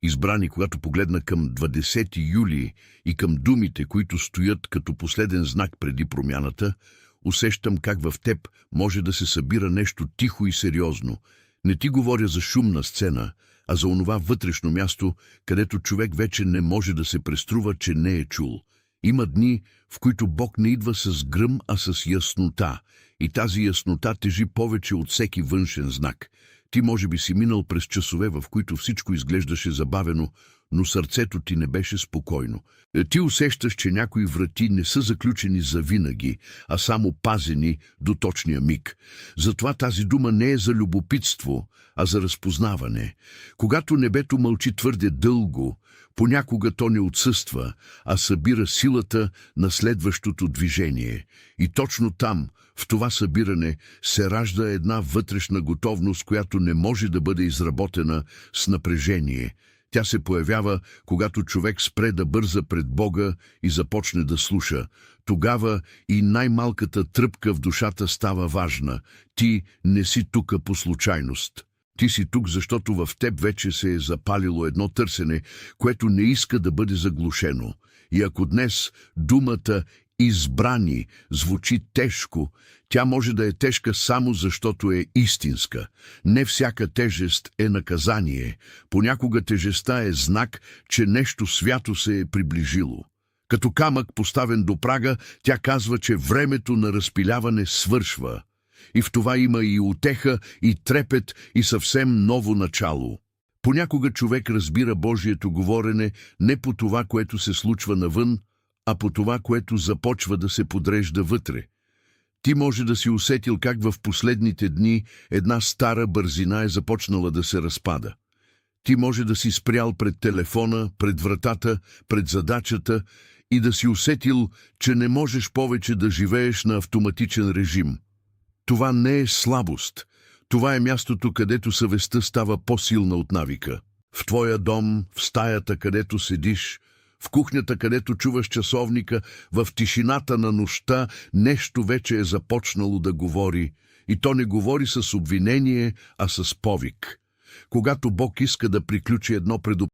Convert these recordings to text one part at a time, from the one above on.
избрани, когато погледна към 20 юли и към думите, които стоят като последен знак преди промяната, усещам как в теб може да се събира нещо тихо и сериозно. Не ти говоря за шумна сцена, а за онова вътрешно място, където човек вече не може да се преструва, че не е чул. Има дни, в които Бог не идва с гръм, а с яснота, и тази яснота тежи повече от всеки външен знак. Ти може би си минал през часове, в които всичко изглеждаше забавено, но сърцето ти не беше спокойно. Ти усещаш, че някои врати не са заключени завинаги, а само пазени до точния миг. Затова тази дума не е за любопитство, а за разпознаване. Когато небето мълчи твърде дълго, понякога то не отсъства, а събира силата на следващото движение. И точно там, в това събиране, се ражда една вътрешна готовност, която не може да бъде изработена с напрежение. Тя се появява, когато човек спре да бърза пред Бога и започне да слуша. Тогава и най-малката тръпка в душата става важна. Ти не си тука по случайност. Ти си тук, защото в теб вече се е запалило едно търсене, което не иска да бъде заглушено. И ако днес думата избрани звучи тежко, тя може да е тежка само защото е истинска. Не всяка тежест е наказание. Понякога тежестта е знак, че нещо свято се е приближило. Като камък поставен до прага, тя казва, че времето на разпиляване свършва. И в това има и утеха, и трепет, и съвсем ново начало. Понякога човек разбира Божието говорене не по това, което се случва навън, а по това, което започва да се подрежда вътре. Ти може да си усетил как в последните дни една стара бързина е започнала да се разпада. Ти може да си спрял пред телефона, пред вратата, пред задачата и да си усетил, че не можеш повече да живееш на автоматичен режим. Това не е слабост. Това е мястото, където съвестта става по-силна от навика. В твоя дом, в стаята, където седиш, в кухнята, където чуваш часовника, в тишината на нощта нещо вече е започнало да говори. И то не говори с обвинение, а с повик. Когато Бог иска да приключи едно предупреждение,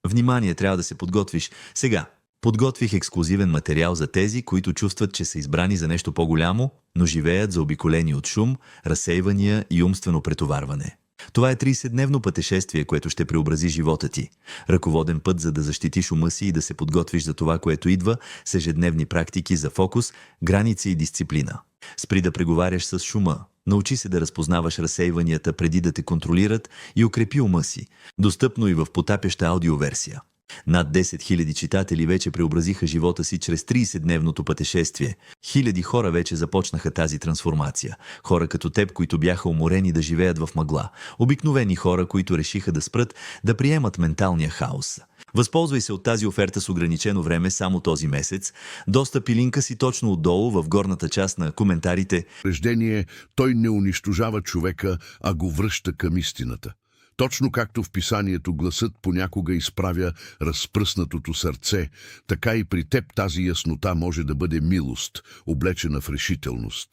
Внимание, трябва да се подготвиш. Сега, подготвих ексклузивен материал за тези, които чувстват, че са избрани за нещо по-голямо, но живеят заобиколени от шум, разсейвания и умствено претоварване. Това е 30-дневно пътешествие, което ще преобрази живота ти. Ръководен път, за да защитиш ума си и да се подготвиш за това, което идва, с ежедневни практики за фокус, граници и дисциплина. Спри да преговаряш с шума. Научи се да разпознаваш разсейванията преди да те контролират и укрепи ума си. Достъпно и в потапяща аудиоверсия. Над 10 000 читатели вече преобразиха живота си чрез 30-дневното пътешествие. Хиляди хора вече започнаха тази трансформация. Хора като теб, които бяха уморени да живеят в мъгла. Обикновени хора, които решиха да спрат, да приемат менталния хаос. Възползвай се от тази оферта с ограничено време само този месец. Достъп и линка си точно отдолу в горната част на коментарите. Той не унищожава човека, а го връща към истината. Точно както в писанието гласът понякога изправя разпръснатото сърце, така и при теб тази яснота може да бъде милост, облечена в решителност.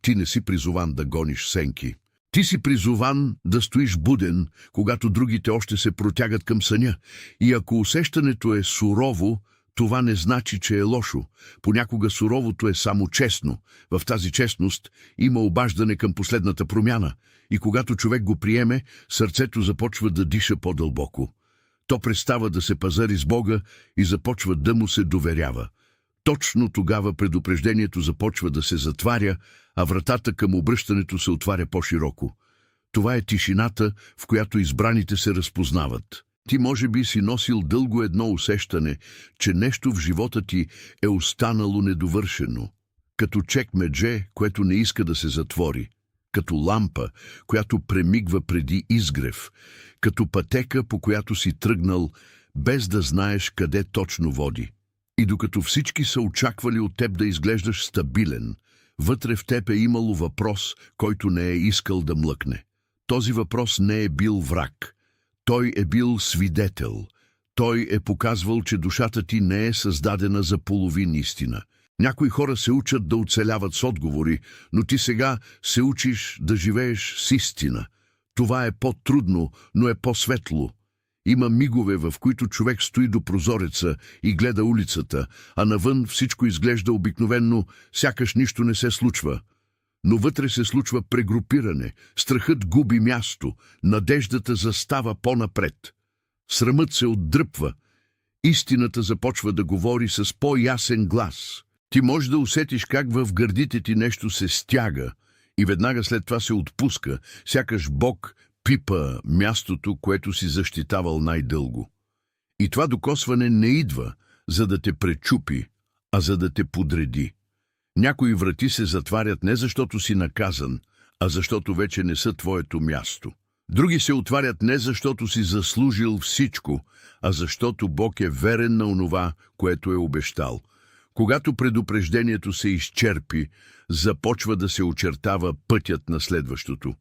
Ти не си призован да гониш сенки. Ти си призован да стоиш буден, когато другите още се протягат към съня. И ако усещането е сурово, това не значи, че е лошо. Понякога суровото е само честно. В тази честност има обаждане към последната промяна. И когато човек го приеме, сърцето започва да диша по-дълбоко. То престава да се пазари с Бога и започва да му се доверява. Точно тогава предупреждението започва да се затваря, а вратата към обръщането се отваря по-широко. Това е тишината, в която избраните се разпознават. Ти може би си носил дълго едно усещане, че нещо в живота ти е останало недовършено. Като чекмедже, което не иска да се затвори. Като лампа, която премигва преди изгрев. Като пътека, по която си тръгнал, без да знаеш къде точно води. И докато всички са очаквали от теб да изглеждаш стабилен, вътре в теб е имало въпрос, който не е искал да млъкне. Този въпрос не е бил враг. Той е бил свидетел. Той е показвал, че душата ти не е създадена за половин истина. Някои хора се учат да оцеляват с отговори, но ти сега се учиш да живееш с истина. Това е по-трудно, но е по-светло. Има мигове, в които човек стои до прозореца и гледа улицата, а навън всичко изглежда обикновенно, сякаш нищо не се случва. Но вътре се случва прегрупиране, страхът губи място, надеждата застава по-напред. Срамът се отдръпва, истината започва да говори с по-ясен глас. Ти можеш да усетиш как в гърдите ти нещо се стяга и веднага след това се отпуска, сякаш Бог пипа мястото, което си защитавал най-дълго. И това докосване не идва, за да те пречупи, а за да те подреди. Някои врати се затварят не защото си наказан, а защото вече не са твоето място. Други се отварят не защото си заслужил всичко, а защото Бог е верен на онова, което е обещал. Когато предупреждението се изчерпи, започва да се очертава пътят на следващото.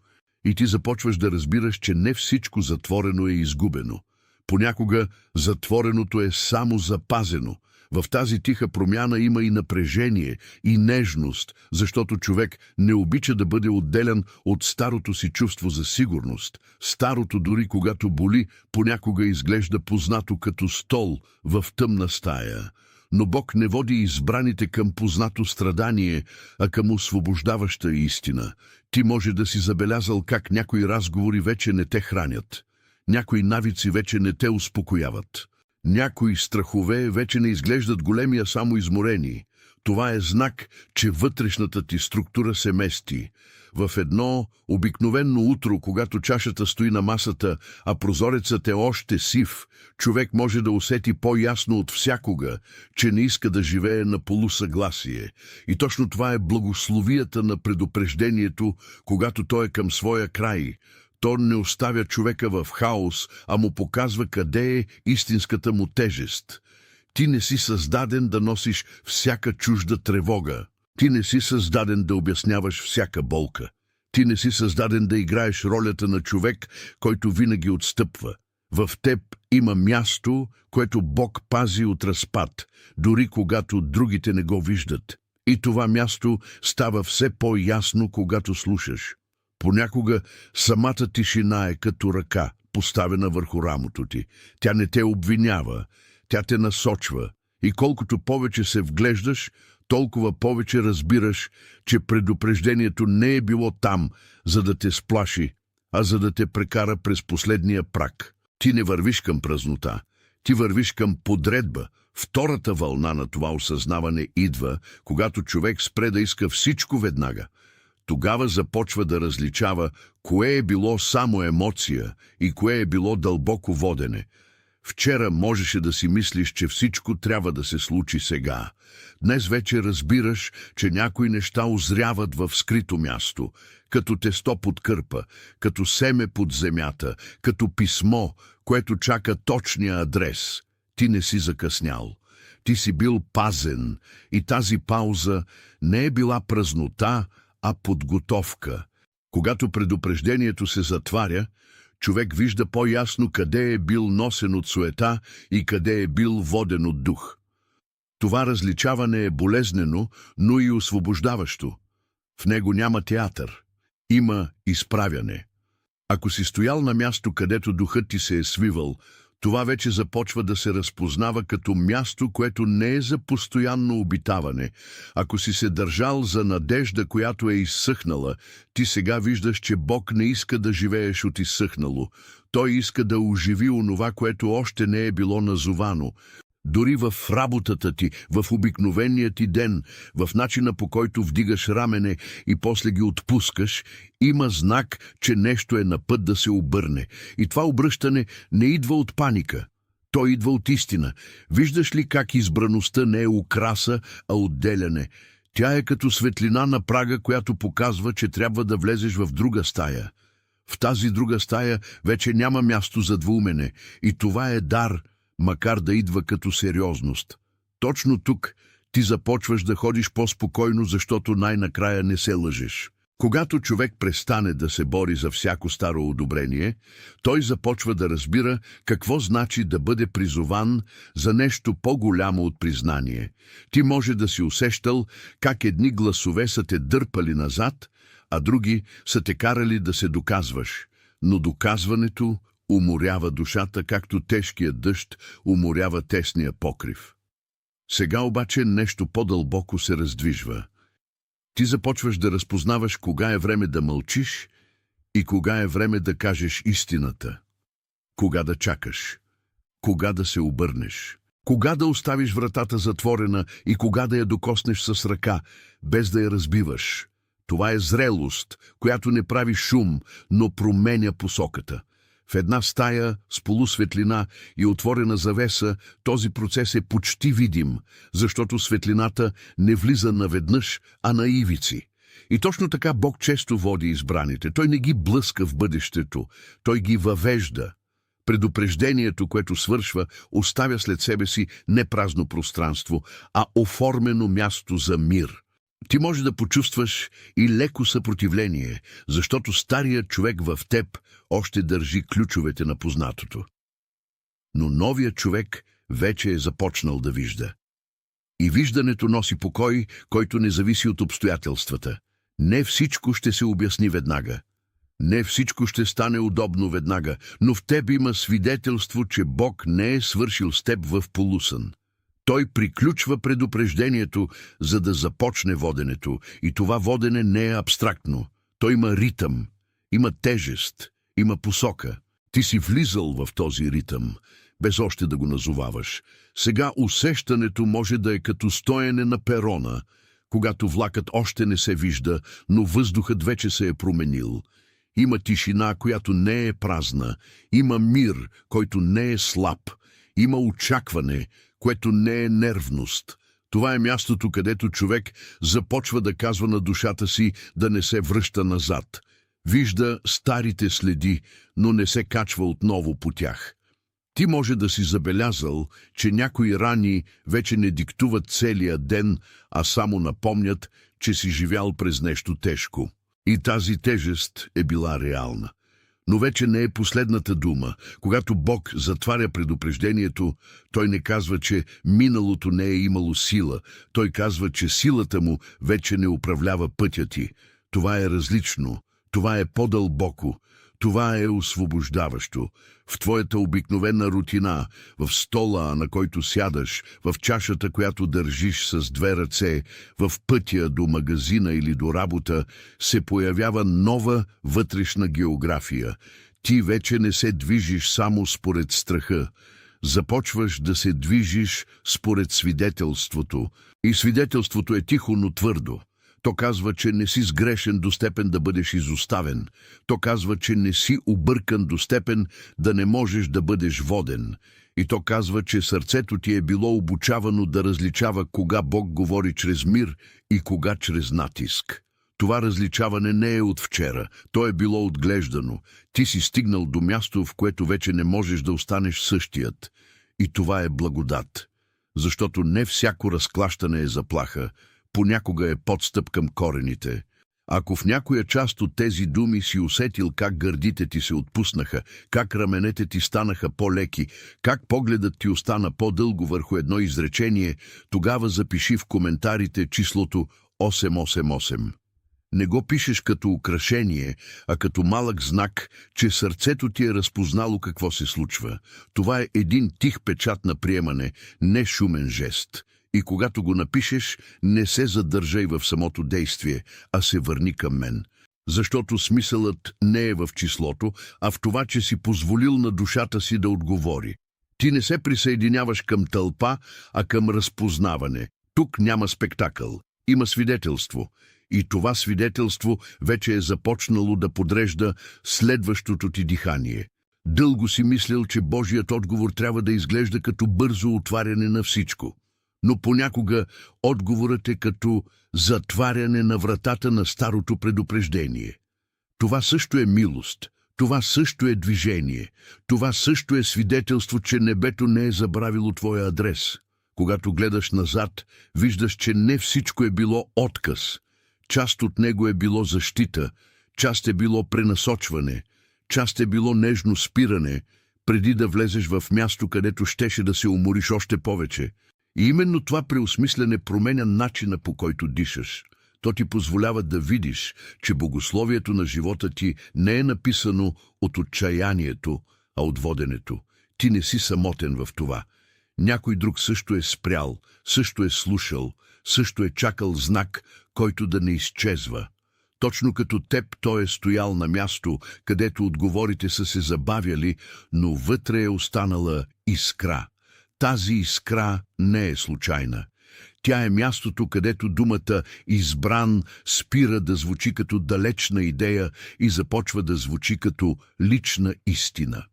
И ти започваш да разбираш, че не всичко затворено е изгубено. Понякога затвореното е само запазено. В тази тиха промяна има и напрежение, и нежност, защото човек не обича да бъде отделен от старото си чувство за сигурност. Старото, дори когато боли, понякога изглежда познато като стол в тъмна стая. Но Бог не води избраните към познато страдание, а към освобождаваща истина. Ти може да си забелязал как някои разговори вече не те хранят. Някои навици вече не те успокояват. Някои страхове вече не изглеждат големи, а само изморени. Това е знак, че вътрешната ти структура се мести. В едно обикновено утро, когато чашата стои на масата, а прозорецът е още сив, човек може да усети по-ясно от всякога, че не иска да живее на полусъгласие. И точно това е благословията на предупреждението, когато той е към своя край. То не оставя човека в хаос, а му показва къде е истинската му тежест. Ти не си създаден да носиш всяка чужда тревога. Ти не си създаден да обясняваш всяка болка. Ти не си създаден да играеш ролята на човек, който винаги отстъпва. В теб има място, което Бог пази от разпад, дори когато другите не го виждат. И това място става все по-ясно, когато слушаш. Понякога самата тишина е като ръка, поставена върху рамото ти. Тя не те обвинява, тя те насочва. И колкото повече се вглеждаш, толкова повече разбираш, че предупреждението не е било там, за да те сплаши, а за да те прекара през последния праг. Ти не вървиш към празнота, ти вървиш към подредба. Втората вълна на това осъзнаване идва, когато човек спре да иска всичко веднага. Тогава започва да различава кое е било само емоция и кое е било дълбоко водене. Вчера можеше да си мислиш, че всичко трябва да се случи сега. Днес вече разбираш, че някои неща озряват в скрито място, като тесто под кърпа, като семе под земята, като писмо, което чака точния адрес. Ти не си закъснял. Ти си бил пазен и тази пауза не е била празнота, а подготовка. Когато предупреждението се затваря, човек вижда по-ясно къде е бил носен от суета и къде е бил воден от дух. Това различаване е болезнено, но и освобождаващо. В него няма театър. Има изправяне. Ако си стоял на място, където духът ти се е свивал, това вече започва да се разпознава като място, което не е за постоянно обитаване. Ако си се държал за надежда, която е изсъхнала, ти сега виждаш, че Бог не иска да живееш от изсъхнало. Той иска да оживи онова, което още не е било назовано. Дори в работата ти, в обикновения ти ден, в начина по който вдигаш рамене и после ги отпускаш, има знак, че нещо е на път да се обърне. И това обръщане не идва от паника. То идва от истина. Виждаш ли как избраността не е украса, а отделяне? Тя е като светлина на прага, която показва, че трябва да влезеш в друга стая. В тази друга стая вече няма място за двумене. И това е дар, макар да идва като сериозност. Точно тук ти започваш да ходиш по-спокойно, защото най-накрая не се лъжеш. Когато човек престане да се бори за всяко старо одобрение, той започва да разбира какво значи да бъде призован за нещо по-голямо от признание. Ти може да си усещал как едни гласове са те дърпали назад, а други са те карали да се доказваш. Но доказването уморява душата, както тежкият дъжд уморява тесния покрив. Сега обаче нещо по-дълбоко се раздвижва. Ти започваш да разпознаваш кога е време да мълчиш и кога е време да кажеш истината. Кога да чакаш, кога да се обърнеш, кога да оставиш вратата затворена и кога да я докоснеш с ръка, без да я разбиваш. Това е зрелост, която не прави шум, но променя посоката. В една стая с полусветлина и отворена завеса този процес е почти видим, защото светлината не влиза наведнъж, а на ивици. И точно така Бог често води избраните. Той не ги блъска в бъдещето, Той ги въвежда. Предупреждението, което свършва, оставя след себе си не празно пространство, а оформено място за мир. Ти може да почувстваш и леко съпротивление, защото старият човек в теб още държи ключовете на познатото. Но новият човек вече е започнал да вижда. И виждането носи покой, който не зависи от обстоятелствата. Не всичко ще се обясни веднага. Не всичко ще стане удобно веднага, но в теб има свидетелство, че Бог не е свършил с теб в полусън. Той приключва предупреждението, за да започне воденето, и това водене не е абстрактно. Той има ритъм, има тежест, има посока. Ти си влизал в този ритъм, без още да го назоваваш. Сега усещането може да е като стоене на перона, когато влакът още не се вижда, но въздухът вече се е променил. Има тишина, която не е празна, има мир, който не е слаб, има очакване, което не е нервност. Това е мястото, където човек започва да казва на душата си да не се връща назад. Вижда старите следи, но не се качва отново по тях. Ти може да си забелязал, че някои рани вече не диктуват целия ден, а само напомнят, че си живял през нещо тежко. И тази тежест е била реална. Но вече не е последната дума. Когато Бог затваря предупреждението, Той не казва, че миналото не е имало сила. Той казва, че силата му вече не управлява пътя ти. Това е различно. Това е по-дълбоко. Това е освобождаващо. В твоята обикновена рутина, в стола, на който сядаш, в чашата, която държиш с две ръце, в пътя до магазина или до работа, се появява нова вътрешна география. Ти вече не се движиш само според страха. Започваш да се движиш според свидетелството. И свидетелството е тихо, но твърдо. То казва, че не си сгрешен до степен да бъдеш изоставен. То казва, че не си объркан до степен да не можеш да бъдеш воден. И то казва, че сърцето ти е било обучавано да различава кога Бог говори чрез мир и кога чрез натиск. Това различаване не е от вчера, то е било отглеждано. Ти си стигнал до място, в което вече не можеш да останеш същият. И това е благодат. Защото не всяко разклащане е заплаха, понякога е подстъп към корените. Ако в някоя част от тези думи си усетил как гърдите ти се отпуснаха, как раменете ти станаха по-леки, как погледът ти остана по-дълго върху едно изречение, тогава запиши в коментарите числото 888. Не го пишеш като украшение, а като малък знак, че сърцето ти е разпознало какво се случва. Това е един тих печат на приемане, не шумен жест. И когато го напишеш, не се задържай в самото действие, а се върни към мен. Защото смисълът не е в числото, а в това, че си позволил на душата си да отговори. Ти не се присъединяваш към тълпа, а към разпознаване. Тук няма спектакъл, има свидетелство. И това свидетелство вече е започнало да подрежда следващото ти дихание. Дълго си мислил, че Божият отговор трябва да изглежда като бързо отваряне на всичко. Но понякога отговорът е като затваряне на вратата на старото предупреждение. Това също е милост, това също е движение, това също е свидетелство, че небето не е забравило твоя адрес. Когато гледаш назад, виждаш, че не всичко е било отказ, Част от него е било защита, част е било пренасочване, част е било нежно спиране, преди да влезеш в място, където щеше да се умориш още повече. И именно това преосмислене променя начина, по който дишаш. То ти позволява да видиш, че богословието на живота ти не е написано от отчаянието, а от воденето. Ти не си самотен в това. Някой друг също е спрял, също е слушал, също е чакал знак, който да не изчезва. Точно като теб той е стоял на място, където отговорите са се забавяли, но вътре е останала искра. Тази искра не е случайна. Тя е мястото, където думата «избран» спира да звучи като далечна идея и започва да звучи като лична истина.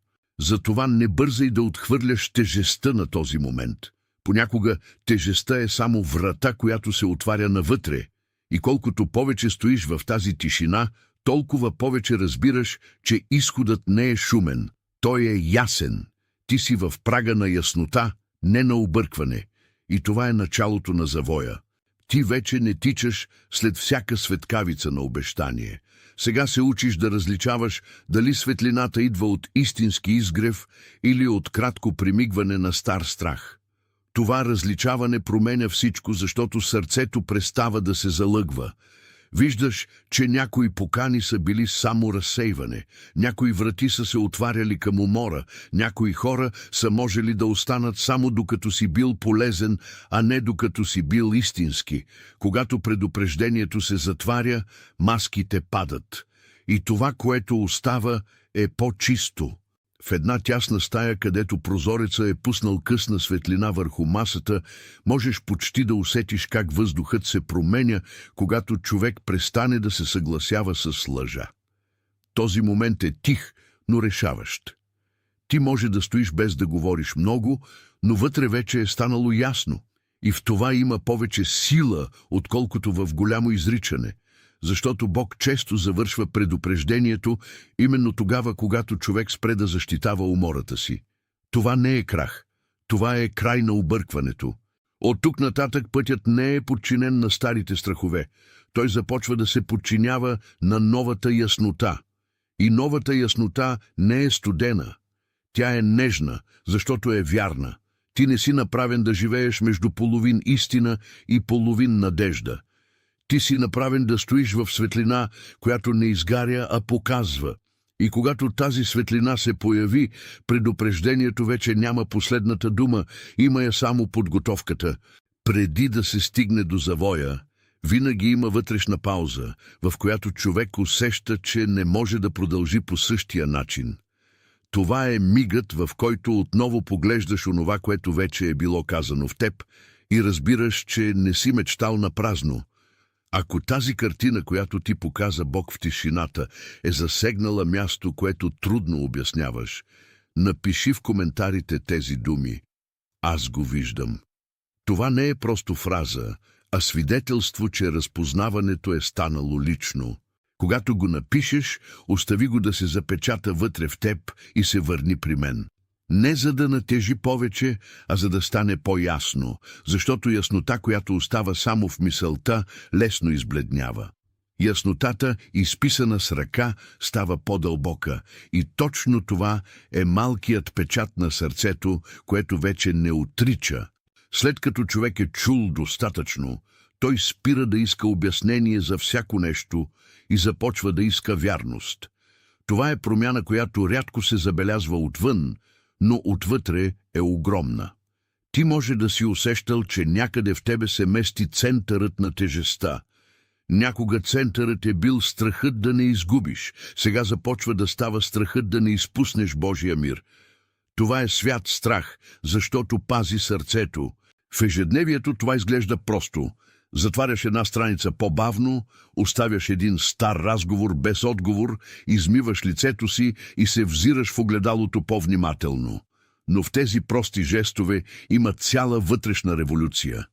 Затова не бързай да отхвърляш тежестта на този момент. Понякога тежестта е само врата, която се отваря навътре. И колкото повече стоиш в тази тишина, толкова повече разбираш, че изходът не е шумен. Той е ясен. Ти си в прага на яснота, не на объркване. И това е началото на завоя. Ти вече не тичаш след всяка светкавица на обещание. Сега се учиш да различаваш дали светлината идва от истински изгрев или от кратко примигване на стар страх. Това различаване променя всичко, защото сърцето престава да се залъгва. Виждаш, че някои покани са били само разсейване, някои врати са се отваряли към умора, някои хора са можели да останат само докато си бил полезен, а не докато си бил истински. Когато предупреждението се затваря, маските падат. И това, което остава, е по-чисто. В една тясна стая, където прозореца е пуснал късна светлина върху масата, можеш почти да усетиш как въздухът се променя, когато човек престане да се съгласява с лъжа. Този момент е тих, но решаващ. Ти може да стоиш без да говориш много, но вътре вече е станало ясно. И в това има повече сила, отколкото в голямо изричане. Защото Бог често завършва предупреждението именно тогава, когато човек спре да защитава умората си. Това не е крах. Това е край на объркването. От тук нататък пътят не е подчинен на старите страхове. Той започва да се подчинява на новата яснота. И новата яснота не е студена. Тя е нежна, защото е вярна. Ти не си направен да живееш между половин истина и половин надежда. Ти си направен да стоиш в светлина, която не изгаря, а показва. И когато тази светлина се появи, предупреждението вече няма последната дума, има я само подготовката. Преди да се стигне до завоя, винаги има вътрешна пауза, в която човек усеща, че не може да продължи по същия начин. Това е мигът, в който отново поглеждаш онова, което вече е било казано в теб, и разбираш, че не си мечтал на празно. Ако тази картина, която ти показа Бог в тишината, е засегнала място, което трудно обясняваш, напиши в коментарите тези думи. Аз го виждам. Това не е просто фраза, а свидетелство, че разпознаването е станало лично. Когато го напишеш, остави го да се запечата вътре в теб и се върни при мен. Не за да натежи повече, а за да стане по-ясно, защото яснота, която остава само в мисълта, лесно избледнява. Яснотата, изписана с ръка, става по-дълбока и точно това е малкият печат на сърцето, което вече не отрича. След като човек е чул достатъчно, той спира да иска обяснение за всяко нещо и започва да иска вярност. Това е промяна, която рядко се забелязва отвън, но отвътре е огромна. Ти може да си усещал, че някъде в тебе се мести центърът на тежестта. Някога центърът е бил страхът да не изгубиш, сега започва да става страхът да не изпуснеш Божия мир. Това е свят страх, защото пази сърцето. В ежедневието това изглежда просто. Затваряш една страница по-бавно, оставяш един стар разговор без отговор, измиваш лицето си и се взираш в огледалото по-внимателно. Но в тези прости жестове има цяла вътрешна революция.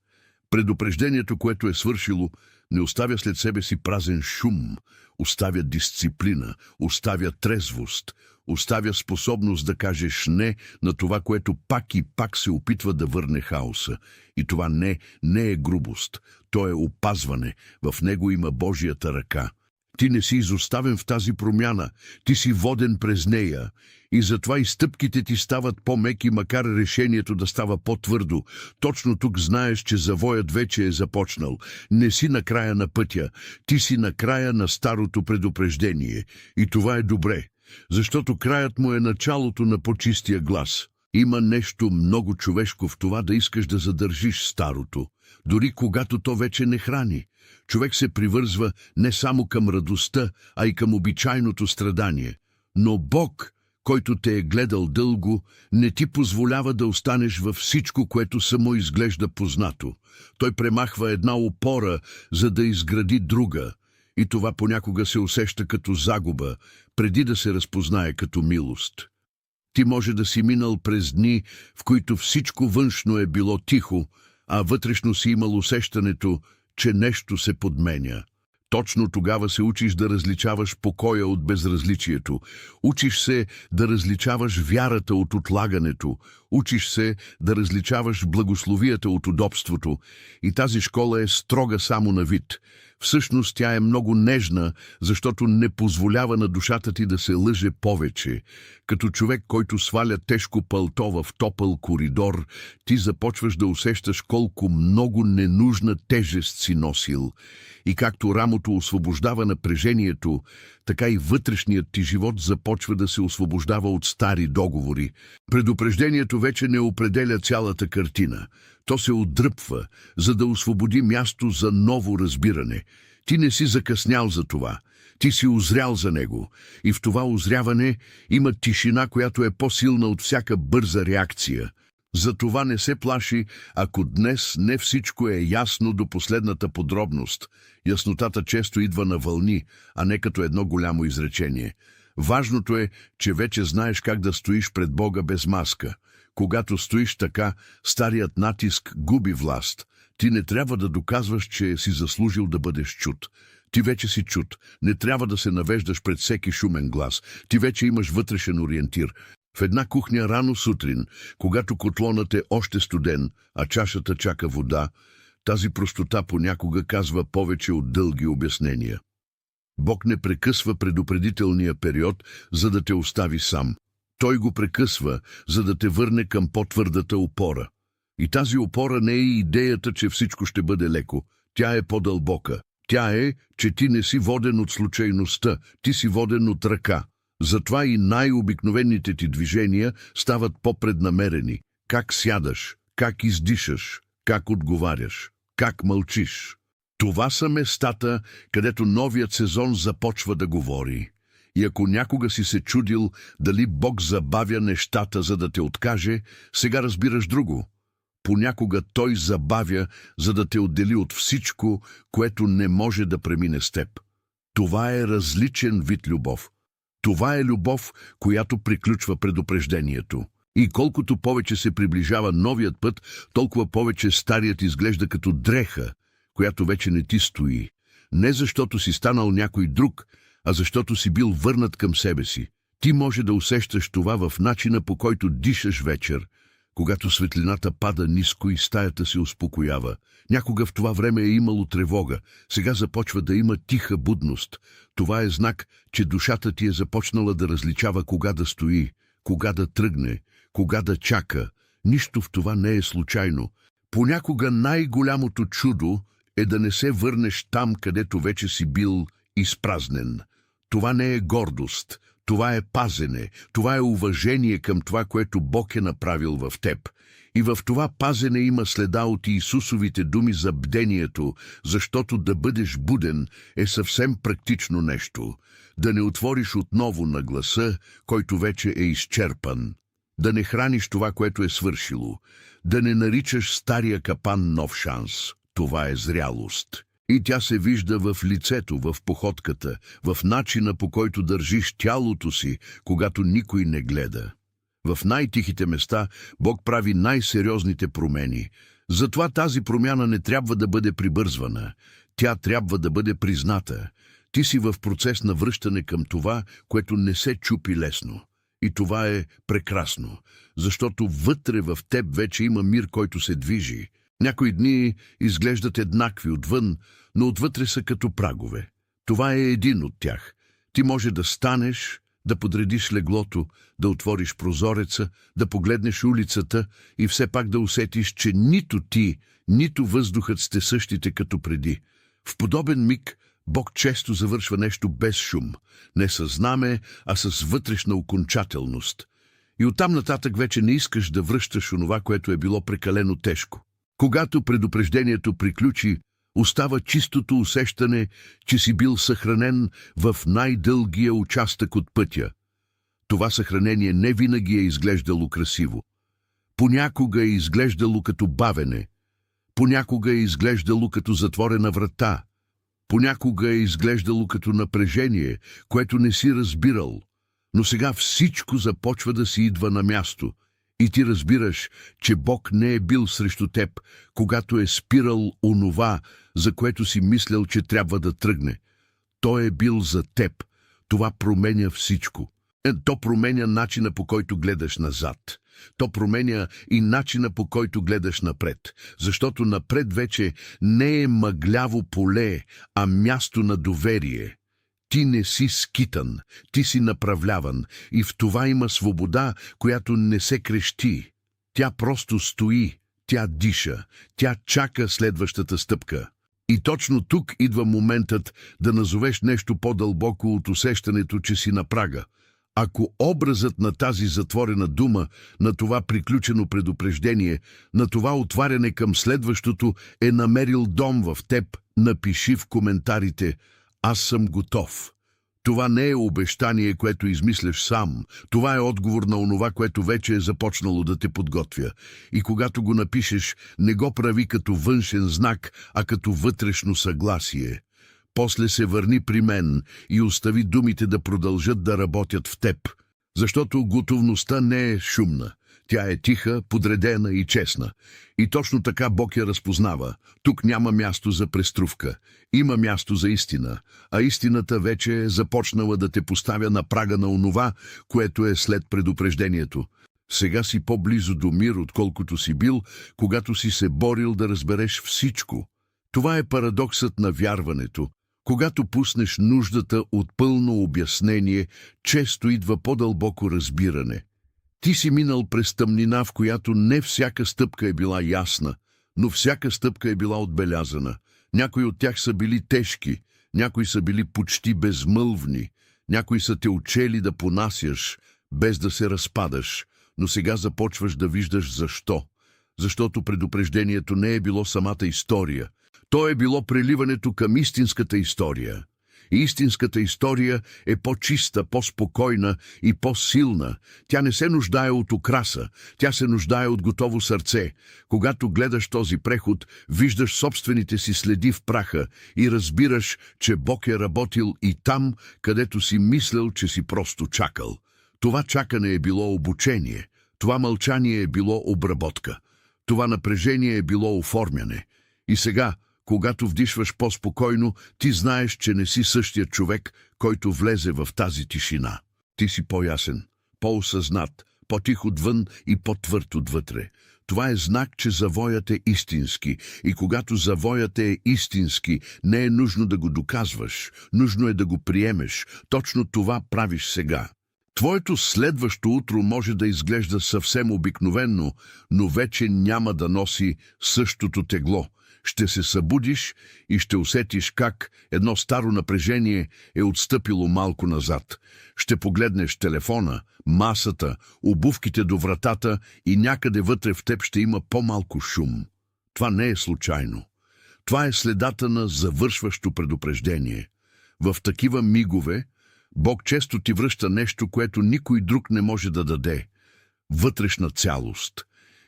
Предупреждението, което е свършило, Не оставя след себе си празен шум, оставя дисциплина, оставя трезвост, оставя способност да кажеш не на това, което пак и пак се опитва да върне хаоса. И това не е грубост, то е опазване, в него има Божията ръка. Ти не си изоставен в тази промяна, ти си воден през нея. И затова и стъпките ти стават по-меки, макар решението да става по-твърдо. Точно тук знаеш, че завоят вече е започнал. Не си на края на пътя, ти си на края на старото предупреждение. И това е добре, защото краят му е началото на по-чистия глас. Има нещо много човешко в това да искаш да задържиш старото, дори когато то вече не храни. Човек се привързва не само към радостта, а и към обичайното страдание. Но Бог, който те е гледал дълго, не ти позволява да останеш във всичко, което само изглежда познато. Той премахва една опора, за да изгради друга. И това понякога се усеща като загуба, преди да се разпознае като милост. Ти може да си минал през дни, в които всичко външно е било тихо, а вътрешно си имал усещането, че нещо се подменя. Точно тогава се учиш да различаваш покоя от безразличието. Учиш се да различаваш вярата от отлагането. Учиш се да различаваш благословията от удобството. И тази школа е строга само на вид. Всъщност тя е много нежна, защото не позволява на душата ти да се лъже повече. Като човек, който сваля тежко пълто в топъл коридор, ти започваш да усещаш колко много ненужна тежест си носил. И както рамото освобождава напрежението, така и вътрешният ти живот започва да се освобождава от стари договори. Предупреждението вече не определя цялата картина. То се отдръпва, за да освободи място за ново разбиране. Ти не си закъснял за това. Ти си узрял за него. И в това узряване има тишина, която е по-силна от всяка бърза реакция. Затова не се плаши, ако днес не всичко е ясно до последната подробност. Яснотата често идва на вълни, а не като едно голямо изречение. Важното е, че вече знаеш как да стоиш пред Бога без маска. Когато стоиш така, старият натиск губи власт. Ти не трябва да доказваш, че си заслужил да бъдеш чут. Ти вече си чут. Не трябва да се навеждаш пред всеки шумен глас. Ти вече имаш вътрешен ориентир. В една кухня рано сутрин, когато котлонът е още студен, а чашата чака вода, тази простота понякога казва повече от дълги обяснения. Бог не прекъсва предупредителния период, за да те остави сам. Той го прекъсва, за да те върне към по-твърдата опора. И тази опора не е идеята, че всичко ще бъде леко. Тя е по-дълбока. Тя е, че ти не си воден от случайността, ти си воден от ръка. Затова и най-обикновените ти движения стават по-преднамерени. Как сядаш, как издишаш, как отговаряш, как мълчиш. Това са местата, където новият сезон започва да говори. И ако някога си се чудил дали Бог забавя нещата, за да те откаже, сега разбираш друго. Понякога Той забавя, за да те отдели от всичко, което не може да премине с теб. Това е различен вид любов. Това е любов, която приключва предупреждението. И колкото повече се приближава новият път, толкова повече старият изглежда като дреха, която вече не ти стои. Не защото си станал някой друг, а защото си бил върнат към себе си. Ти може да усещаш това в начина, по който дишаш вечер, когато светлината пада ниско и стаята се успокоява. Някога в това време е имало тревога, сега започва да има тиха будност. Това е знак, че душата ти е започнала да различава кога да стои, кога да тръгне, кога да чака. Нищо в това не е случайно. Понякога най-голямото чудо е да не се върнеш там, където вече си бил изпразнен. Това не е гордост, това е пазене, това е уважение към това, което Бог е направил в теб. И в това пазене има следа от Исусовите думи за бдението, защото да бъдеш буден е съвсем практично нещо. Да не отвориш отново на гласа, който вече е изчерпан. Да не храниш това, което е свършило. Да не наричаш стария капан нов шанс. Това е зрялост. И тя се вижда в лицето, в походката, в начина, по който държиш тялото си, когато никой не гледа. В най-тихите места Бог прави най-сериозните промени. Затова тази промяна не трябва да бъде прибързвана. тя трябва да бъде призната. Ти си в процес на връщане към това, което не се чупи лесно. И това е прекрасно, защото вътре в теб вече има мир, който се движи. Някои дни изглеждат еднакви отвън, но отвътре са като прагове. Това е един от тях. Ти може да станеш, да подредиш леглото, да отвориш прозореца, да погледнеш улицата и все пак да усетиш, че нито ти, нито въздухът сте същите като преди. В подобен миг Бог често завършва нещо без шум, не с знаме, а с вътрешна окончателност. И оттам нататък вече не искаш да връщаш онова, което е било прекалено тежко. Когато предупреждението приключи, остава чистото усещане, че си бил съхранен в най-дългия участък от пътя. Това съхранение не винаги е изглеждало красиво. Понякога е изглеждало като бавене, понякога е изглеждало като затворена врата, понякога е изглеждало като напрежение, което не си разбирал. Но сега всичко започва да си идва на място. И ти разбираш, че Бог не е бил срещу теб, когато е спирал онова, за което си мислял, че трябва да тръгне. Той е бил за теб. Това променя всичко. То променя начина, по който гледаш назад. То променя и начина, по който гледаш напред. Защото напред вече не е мъгляво поле, а място на доверие. Ти не си скитан, ти си направляван и в това има свобода, която не се крещи. Тя просто стои, тя диша, тя чака следващата стъпка. И точно тук идва моментът да назовеш нещо по-дълбоко от усещането, че си на прага. Ако образът на тази затворена дума, на това приключено предупреждение, на това отваряне към следващото е намерил дом в теб, напиши в коментарите: аз съм готов. Това не е обещание, което измисляш сам. Това е отговор на онова, което вече е започнало да те подготвя. И когато го напишеш, не го прави като външен знак, а като вътрешно съгласие. После се върни при мен и остави думите да продължат да работят в теб. Защото готовността не е шумна. Тя е тиха, подредена и честна. И точно така Бог я разпознава. Тук няма място за преструвка. Има място за истина. А истината вече е започнала да те поставя на прага на онова, което е след предупреждението. Сега си по-близо до мир, отколкото си бил, когато си се борил да разбереш всичко. Това е парадоксът на вярването. Когато пуснеш нуждата от пълно обяснение, често идва по-дълбоко разбиране. Ти си минал през тъмнина, в която не всяка стъпка е била ясна, но всяка стъпка е била отбелязана. Някои от тях са били тежки, някои са били почти безмълвни, някои са те учели да понасяш, без да се разпадаш, но сега започваш да виждаш защо. Защото предупреждението не е било самата история. То е било преливането към истинската история. И истинската история е по-чиста, по-спокойна и по-силна. Тя не се нуждае от украса, тя се нуждае от готово сърце. Когато гледаш този преход, виждаш собствените си следи в праха и разбираш, че Бог е работил и там, където си мислял, че си просто чакал. Това чакане е било обучение, това мълчание е било обработка, това напрежение е било оформяне. И сега, когато вдишваш по-спокойно, ти знаеш, че не си същия човек, който влезе в тази тишина. Ти си по-ясен, по-осъзнат, по-тих отвън и по-твърд отвътре. Това е знак, че завоят е истински. И когато завоят е истински, не е нужно да го доказваш, нужно е да го приемеш. Точно това правиш сега. Твоето следващо утро може да изглежда съвсем обикновено, но вече няма да носи същото тегло. Ще се събудиш и ще усетиш как едно старо напрежение е отстъпило малко назад. Ще погледнеш телефона, масата, обувките до вратата и някъде вътре в теб ще има по-малко шум. Това не е случайно. Това е следата на завършващо предупреждение. В такива мигове Бог често ти връща нещо, което никой друг не може да даде – вътрешна цялост.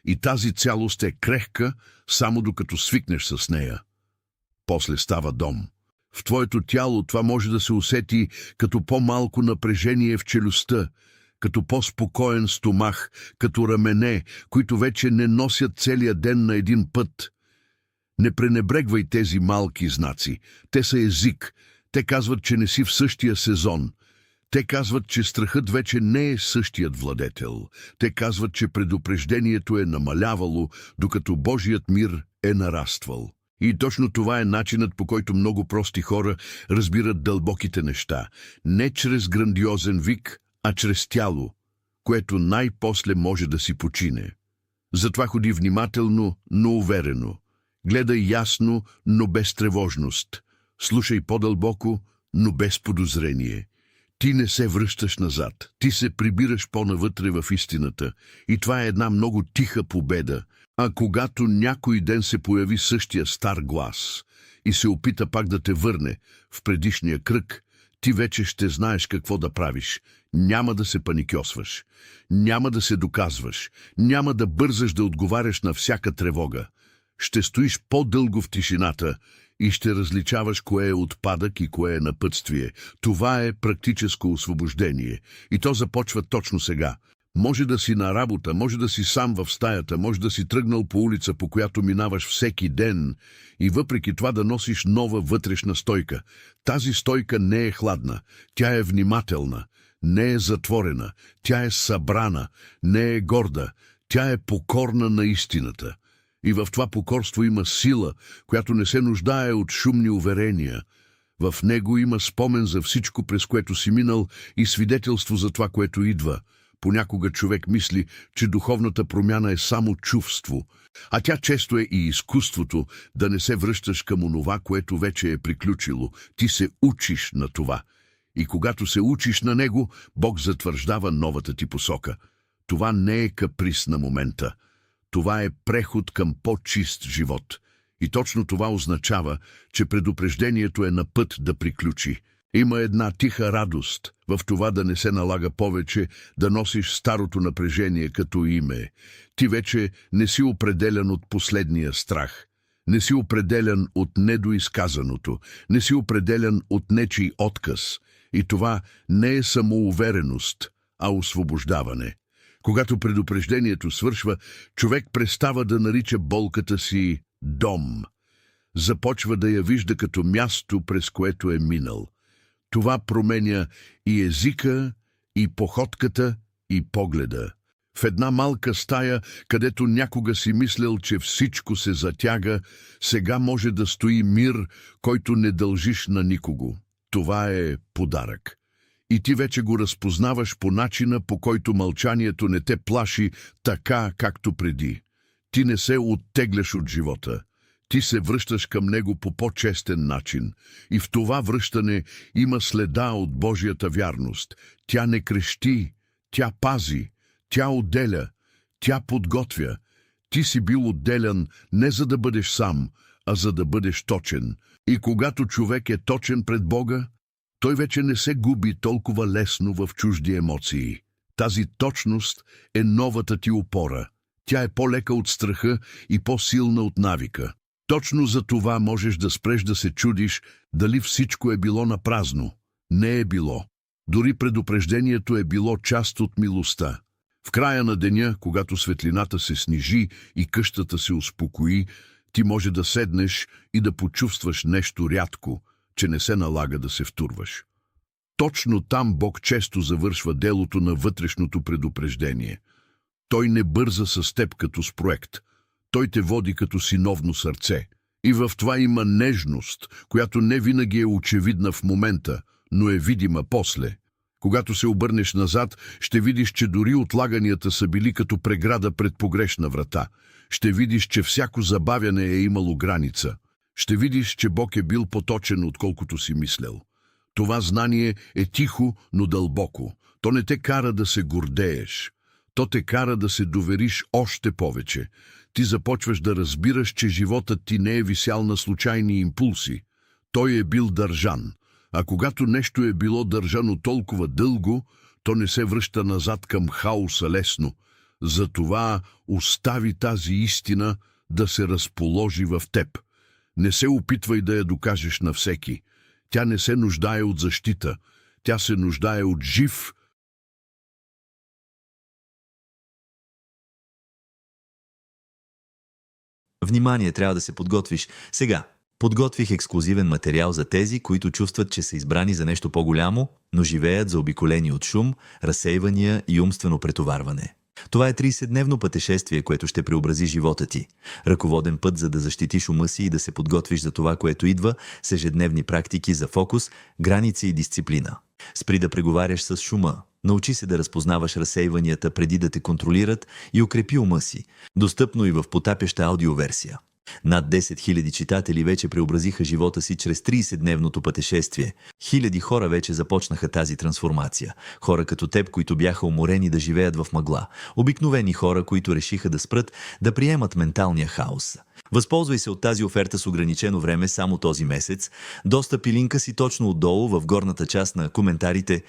И тази цялост е крехка, само докато свикнеш с нея. После става дом. В твоето тяло това може да се усети като по-малко напрежение в челюстта, като по-спокоен стомах, като рамене, които вече не носят целия ден на един път. Не пренебрегвай тези малки знаци. Те са език. Те казват, че не си в същия сезон. Те казват, че страхът вече не е същият владетел. Те казват, че предупреждението е намалявало, докато Божият мир е нараствал. И точно това е начинът, по който много прости хора разбират дълбоките неща. Не чрез грандиозен вик, а чрез тяло, което най-после може да си почине. Затова ходи внимателно, но уверено. Гледай ясно, но без тревожност. Слушай по-дълбоко, но без подозрение. Ти не се връщаш назад. Ти се прибираш по-навътре в истината. И това е една много тиха победа. А когато някой ден се появи същия стар глас и се опита пак да те върне в предишния кръг, ти вече ще знаеш какво да правиш. Няма да се паникьосваш. Няма да се доказваш. Няма да бързаш да отговаряш на всяка тревога. Ще стоиш по-дълго в тишината и ще различаваш кое е отпадък и кое е напътствие. Това е практическо освобождение. И то започва точно сега. Може да си на работа, може да си сам в стаята, може да си тръгнал по улица, по която минаваш всеки ден и въпреки това да носиш нова вътрешна стойка. Тази стойка не е хладна, тя е внимателна, не е затворена, тя е събрана, не е горда, тя е покорна на истината. И в това покорство има сила, която не се нуждае от шумни уверения. В него има спомен за всичко, през което си минал и свидетелство за това, което идва. Понякога човек мисли, че духовната промяна е само чувство, а тя често е и изкуството да не се връщаш към онова, което вече е приключило. Ти се учиш на това. И когато се учиш на него, Бог затвърждава новата ти посока. Това не е каприз на момента. Това е преход към по-чист живот. И точно това означава, че предупреждението е на път да приключи. Има една тиха радост в това да не се налага повече да носиш старото напрежение като име. Ти вече не си определен от последния страх. Не си определен от недоизказаното. Не си определен от нечий отказ. И това не е самоувереност, а освобождаване. Когато предупреждението свършва, човек престава да нарича болката си дом. Започва да я вижда като място, през което е минал. Това променя и езика, и походката, и погледа. В една малка стая, където някога си мислял, че всичко се затяга, сега може да стои мир, който не дължиш на никого. Това е подарък. И ти вече го разпознаваш по начина, по който мълчанието не те плаши така, както преди. Ти не се оттегляш от живота. Ти се връщаш към него по по-честен начин. И в това връщане има следа от Божията вярност. Тя не крещи, тя пази, тя отделя, тя подготвя. Ти си бил отделян не за да бъдеш сам, а за да бъдеш точен. И когато човек е точен пред Бога, той вече не се губи толкова лесно в чужди емоции. Тази точност е новата ти опора. Тя е по-лека от страха и по-силна от навика. Точно за това можеш да спреш да се чудиш дали всичко е било напразно. Не е било. Дори предупреждението е било част от милостта. В края на деня, когато светлината се снижи и къщата се успокои, ти може да седнеш и да почувстваш нещо рядко, че не се налага да се втурваш. Точно там Бог често завършва делото на вътрешното предупреждение. Той не бърза с теб като с проект. Той те води като синовно сърце. И в това има нежност, която не винаги е очевидна в момента, но е видима после. Когато се обърнеш назад, ще видиш, че дори отлаганията са били като преграда пред погрешна врата. Ще видиш, че всяко забавяне е имало граница. Ще видиш, че Бог е бил поточен, отколкото си мислял. Това знание е тихо, но дълбоко. То не те кара да се гордееш. То те кара да се довериш още повече. Ти започваш да разбираш, че животът ти не е висял на случайни импулси. Той е бил държан. А когато нещо е било държано толкова дълго, то не се връща назад към хаоса лесно. Затова остави тази истина да се разположи в теб. Не се опитвай да я докажеш на всеки. Тя не се нуждае от защита. Тя се нуждае от жив, Внимание, трябва да се подготвиш. Сега, подготвих ексклузивен материал за тези, които чувстват, че са избрани за нещо по-голямо, но живеят заобиколени от шум, разсейвания и умствено претоварване. Това е 30-дневно пътешествие, което ще преобрази живота ти. Ръководен път, за да защитиш ума си и да се подготвиш за това, което идва, с ежедневни практики за фокус, граници и дисциплина. Спри да преговаряш с шума. Научи се да разпознаваш разсейванията преди да те контролират и укрепи ума си. Достъпно и в потапяща аудиоверсия. Над 10 000 читатели вече преобразиха живота си чрез 30-дневното пътешествие. Хиляди хора вече започнаха тази трансформация. Хора като теб, които бяха уморени да живеят в мъгла. Обикновени хора, които решиха да спрат, да приемат менталния хаос. Възползвай се от тази оферта с ограничено време само този месец. Достъп и линка си точно отдолу в горната част на коментарите.